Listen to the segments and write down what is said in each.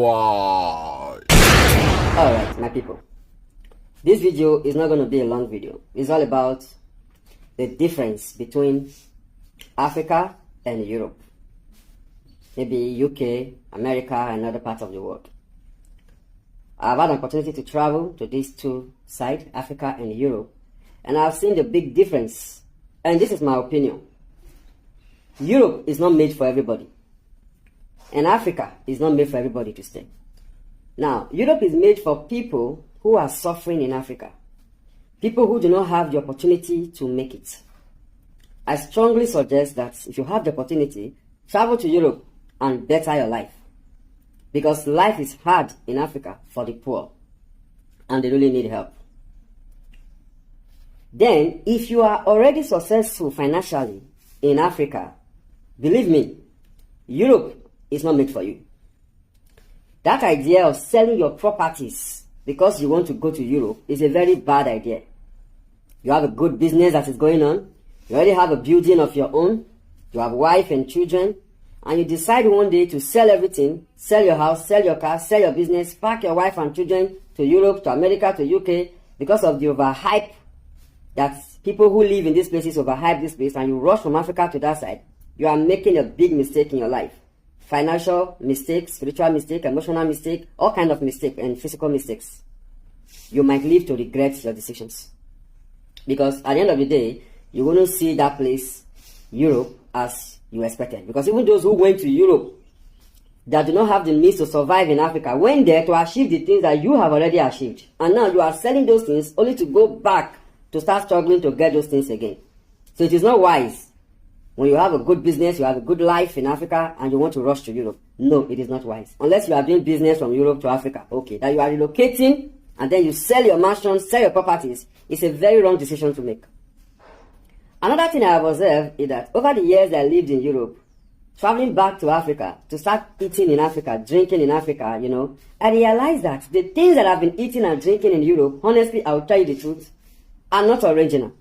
Why? Alright, my people. This video is not going to be a long video. It's all about the difference between Africa and Europe. Maybe UK, America, and other parts of the world. I've had an opportunity to travel to these two sides, Africa and Europe, and I've seen the big difference. And this is my opinion. Europe is not made for everybody. And Africa is not made for everybody to stay. Now, Europe is made for people who are suffering in Africa. People who do not have the opportunity to make it. I strongly suggest that if you have the opportunity, travel to Europe and better your life. Because life is hard in Africa for the poor. And they really need help. Then, if you are already successful financially in Africa, believe me, Europe is not made for you. That idea of selling your properties because you want to go to Europe is a very bad idea. You have a good business that is going on. You already have a building of your own. You have a wife and children. And you decide one day to sell everything, sell your house, sell your car, sell your business, pack your wife and children to Europe, to America, to UK because of the overhype that people who live in these places overhype this place, and you rush from Africa to that side. You are making a big mistake in your life. Financial mistake, spiritual mistake, emotional mistake, all kinds of mistakes and physical mistakes. You might live to regret your decisions. Because at the end of the day, you wouldn't see that place, Europe, as you expected. Because even those who went to Europe that do not have the means to survive in Africa went there to achieve the things that you have already achieved. And now you are selling those things only to go back to start struggling to get those things again. So it is not wise. When you have a good business, you have a good life in Africa, and you want to rush to Europe. No, it is not wise. Unless you are doing business from Europe to Africa. Okay, that you are relocating, and then you sell your mansions, sell your properties. It's a very wrong decision to make. Another thing I have observed is that over the years that I lived in Europe, traveling back to Africa, to start eating in Africa, drinking in Africa, I realized that the things that I've been eating and drinking in Europe, honestly, I will tell you the truth, are not original.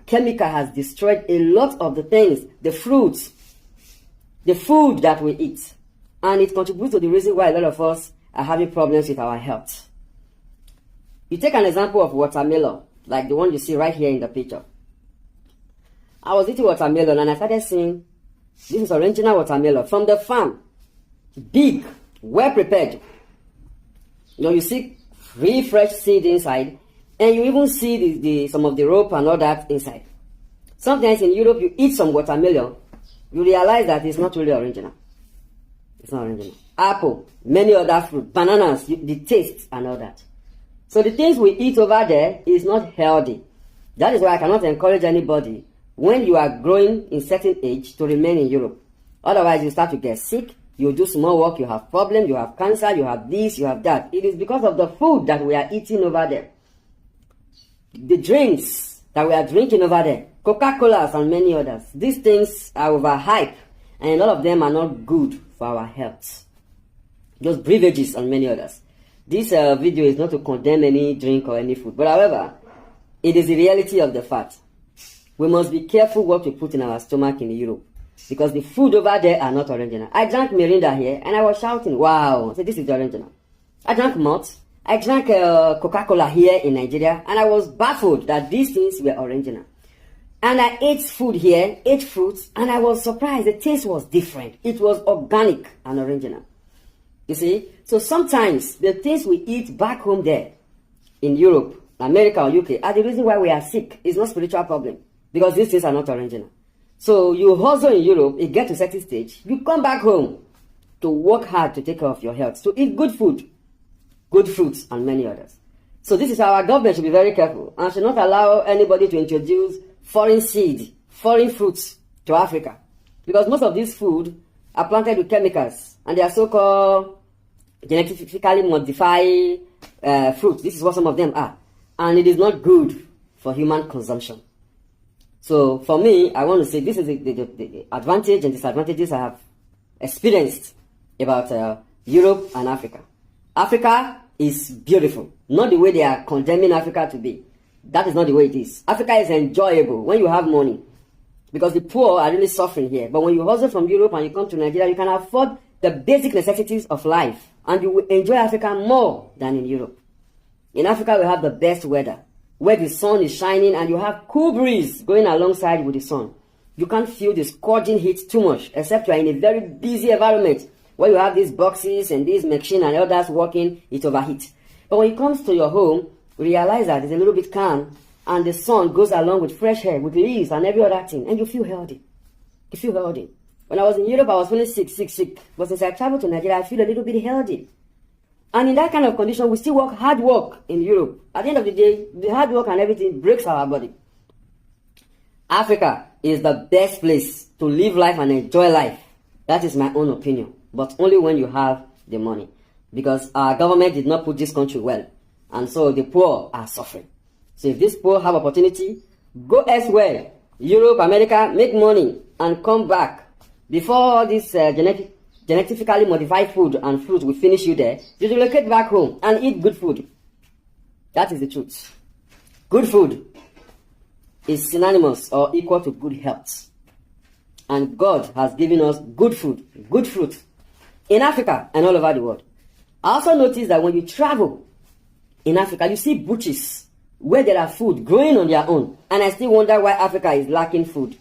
Chemical has destroyed a lot of the things, the fruits, the food that we eat. And it contributes to the reason why a lot of us are having problems with our health. You take an example of watermelon, like the one you see right here in the picture. I was eating watermelon and I started seeing, this is original watermelon from the farm. Big, well prepared. You see really fresh seed inside. And you even see some of the rope and all that inside. Sometimes in Europe, you eat some watermelon, you realize that it's not really original. It's not original. Apple, many other fruit, bananas, the taste and all that. So the things we eat over there is not healthy. That is why I cannot encourage anybody when you are growing in certain age to remain in Europe. Otherwise, you start to get sick, you do small work, you have problems, you have cancer, you have this, you have that. It is because of the food that we are eating over there. The drinks that we are drinking over there, Coca-Colas and many others, these things are overhyped, and a lot of them are not good for our health. Those beverages and many others. This video is not to condemn any drink or any food, but however, it is the reality of the fact. We must be careful what we put in our stomach in Europe, because the food over there are not original. I drank Mirinda here, and I was shouting, wow, so this is the original. I drank malt. I drank Coca-Cola here in Nigeria, and I was baffled that these things were original. And I ate food here, ate fruits, and I was surprised. The taste was different. It was organic and original. You see? So sometimes the things we eat back home there, in Europe, America or UK, are the reason why we are sick. It's not spiritual problem, because these things are not original. So you hustle in Europe, you get to a certain stage, you come back home to work hard to take care of your health, to eat good food, good fruits, and many others. So this is how our government should be very careful and should not allow anybody to introduce foreign seed, foreign fruits to Africa. Because most of these food are planted with chemicals, and they are so-called genetically modified fruits. This is what some of them are. And it is not good for human consumption. So for me, I want to say this is the advantage and disadvantages I have experienced about Europe and Africa. Africa is beautiful. Not the way they are condemning Africa to be. That is not the way it is. Africa is enjoyable when you have money. Because the poor are really suffering here. But when you hustle from Europe and you come to Nigeria, you can afford the basic necessities of life, and you will enjoy Africa more than in Europe. In Africa, we have the best weather, where the sun is shining and you have cool breeze going alongside with the sun. You can't feel the scorching heat too much, except you are in a very busy environment where you have these boxes and these machines and others working, it overheats. But when it comes to your home, realize that it's a little bit calm and the sun goes along with fresh air, with leaves and every other thing, and you feel healthy. You feel healthy. When I was in Europe, I was feeling sick. But since I traveled to Nigeria, I feel a little bit healthy. And in that kind of condition, we still work hard work in Europe. At the end of the day, the hard work and everything breaks our body. Africa is the best place to live life and enjoy life. That is my own opinion. But only when you have the money. Because our government did not put this country well. And so the poor are suffering. So if these poor have opportunity, go elsewhere. Europe, America, make money and come back. Before all this genetically modified food and fruit will finish you there, you relocate back home and eat good food. That is the truth. Good food is synonymous or equal to good health. And God has given us good food, good fruit in Africa and all over the world. I also noticed that when you travel in Africa, you see bushes where there are food growing on their own. And I still wonder why Africa is lacking food.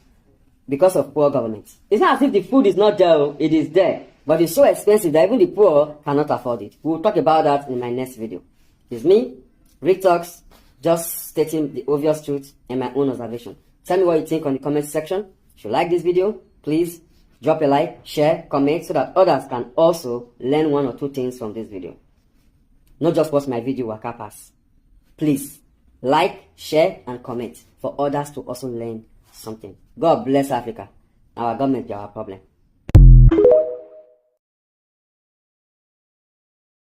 Because of poor government. It's not as if the food is not there, it is there. But it's so expensive that even the poor cannot afford it. We'll talk about that in my next video. It's me, Rick Talks, just stating the obvious truth and my own observation. Tell me what you think on the comment section. If you like this video, please drop a like, share, comment so that others can also learn one or two things from this video. Not just watch my video waka pass. Please like, share and comment for others to also learn something. God bless Africa. Our government is our problem.